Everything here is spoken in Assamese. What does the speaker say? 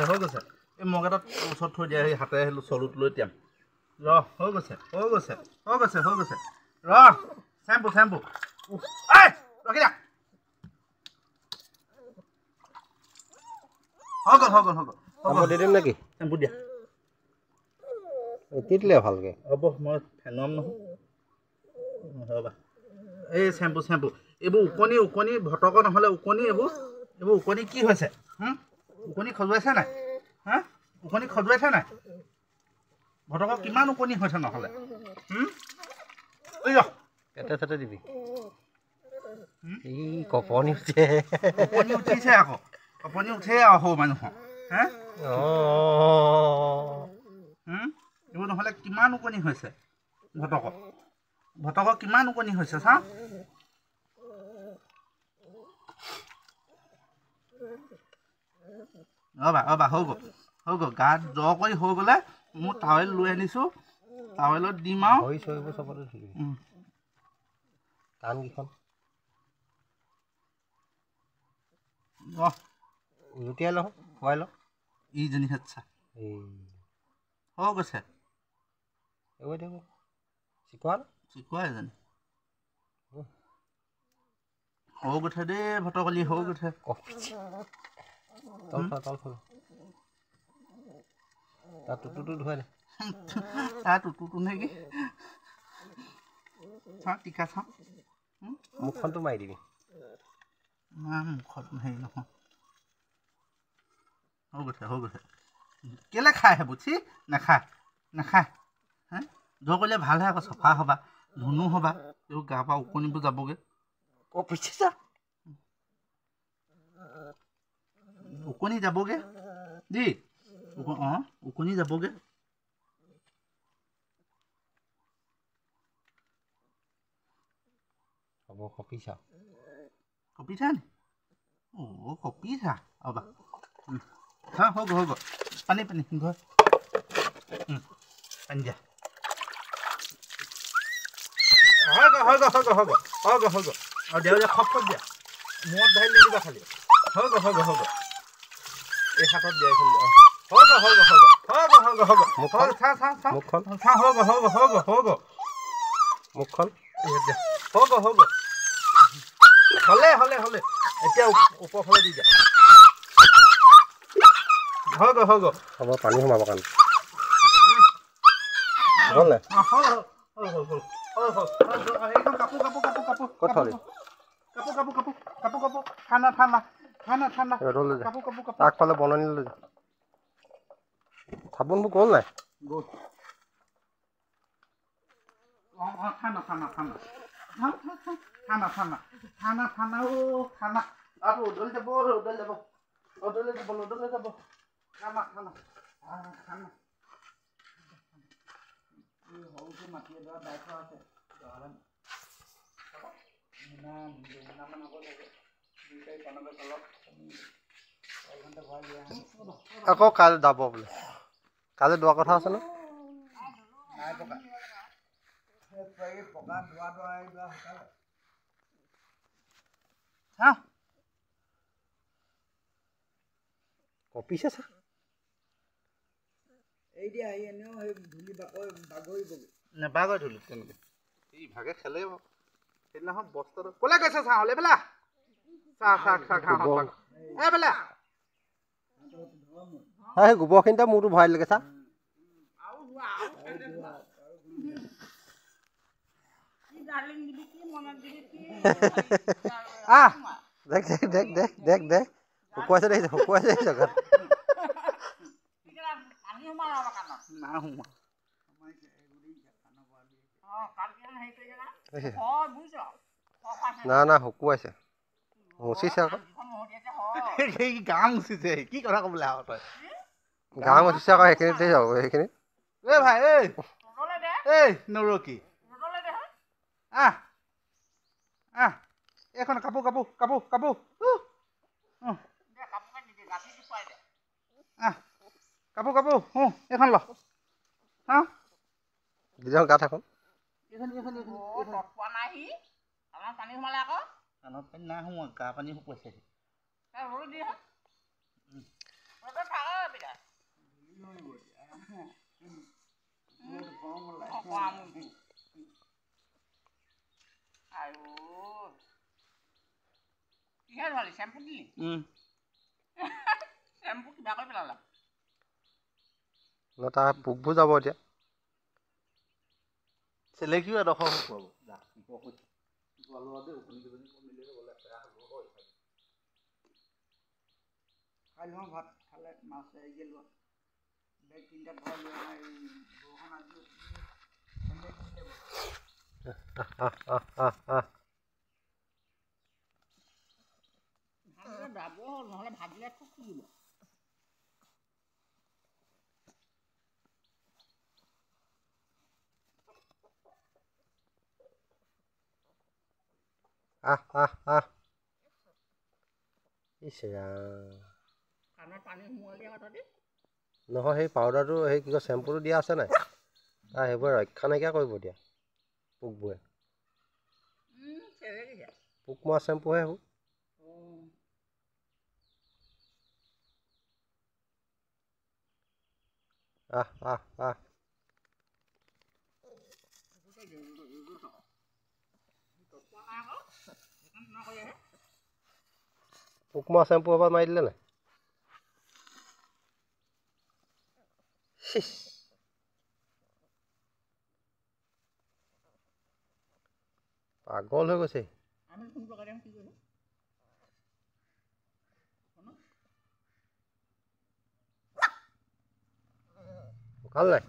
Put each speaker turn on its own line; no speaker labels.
হৈ গৈছে এই মগ এটা ওচৰত থৈ দিয়া সেই হাতে চলুত লৈ তিয়াম হৈ গৈছে চেম্পু ৰখি দিয়া হৈ গ'ল
দি দিম নেকি
চেম্পু দিয়া
তিতলে ভালকে
হ'ব মই ফেনম নহয় ৰ'বা এই চেম্পু এইবোৰ ওকণি ভটক নহ'লে ওকণি এইবোৰ ওকণি কি হৈছে ওকণি খজুৱাইছে নাই ওকণি খজুৱাইছে নাই ভটকৰ কিমান ওকণি হৈছে নহ'লে
পেটে চেটে দিবি এই কপনি
উঠিছে আকৌ কপনি উঠে আৰু সৰু মানুহৰ এইবোৰ নহ'লে কিমান ওকণি হৈছে ভটকৰ কিমান ওকণি হৈছে চা ৰ'বা হৈ গ'ল গাত জ্বৰ কৰি হৈ গ'লে মোৰ টাৱেল লৈ আনিছোঁ টাৱেলত দিম আৰু
ভৰি চৰিবোৰ চবতে ধুবি কাণকেইখন লুটিয়াই ল খুৱাই ল
ইজনী হেঁচা হৈ গৈছে চিকুৱা এজনী হৈ গৈছে দেই ভটকলি হৈ গৈছে
তাৰ টুটুটো ধুৱাই দে
তাৰ টুটুটো নেকি চাওঁ টিকা চাওঁ
মুখখনটো মাৰি দিবি
মুখত হেৰি নহয় হৈ গৈছে কেলে খাই সেইবোৰ চি নাখায় জ্বৰ কৰিলে ভালহে আকৌ চফা হ'বা ধুনু হ'বা এইবোৰ গা পৰা ওকণিবোৰ যাবগৈ ওকণি যাবগৈ দেই ওকণি যাবগৈ
হ'ব কপিছা
নি কপিছা ৰ'বা হৈ গ'ল পানী ঘৰ পানী দিয়া হৈ গ'ল আৰু দেউৰীয়া খপ দিয়া মূৰত ঢালি নিদিবা খালি হৈ গ'ল এই হাতত দিয়াই খালি
মুখখন
হ'লে এতিয়া ওপৰ ফালে দি দিয়া হৈ গ'ল
হ'ব পানী সোমাব কাৰণে হ'ল নাই
কাপোৰ ঠাণ্ডা
আগফালে বননি লৈ যা চাবোনবোৰ গ'ল নাই আকৌ কাইলৈ যাব বোলে কাইলৈ দোৱা কথা আছে ন কপিছে চা
নেবাগৈ ধুলি তেনেকৈ এই ভাগে খেলে সেইদিনাখন বস্তাটো ক'লে গৈছে চাহ হ'লে বেলা
সেই গোবৰখিনিতে মূৰটো ভৰাই দিলেগে চা দেখ শুকুৱাইছে জেগাত না শুকুৱাইছে মুচিছে আকৌ
গা মুচিছে কি কথা ক'বলৈ আহ তই
গা মুচিছে আকৌ সেইখিনিতে যাব সেইখিনি
ভাই নৰকি এইখন কাপোৰ এইখন ল
গাত এখন
পানী সোমালে আকৌ
কাণত পানী নাই সোমোৱা গা পানী শুকুৱাইছে
তাৰ পোকবোৰ যাব এতিয়া
চেলেকিও এডোখৰ শুকুৱাব ভাত খালে মাছ গেলোৱা বেগ তিনিটা ভৰাই লোৱা নাই বৰষুণ দাব হ'ল নহ'লে ভাত দিলে খুব থাকিব
নহয় সেই পাউডাৰটো সেই কি কয় চেম্পুটো দিয়া আছে নাই সেইবোৰে ৰক্ষা নাইকিয়া কৰিব এতিয়া পোকবোৰে পোক মৰা চেম্পুহে সেইবোৰ পোক মৰা চেম্পু এবাৰ মাৰি দিলে নাই পাগল হৈ গৈছে ভাল নাই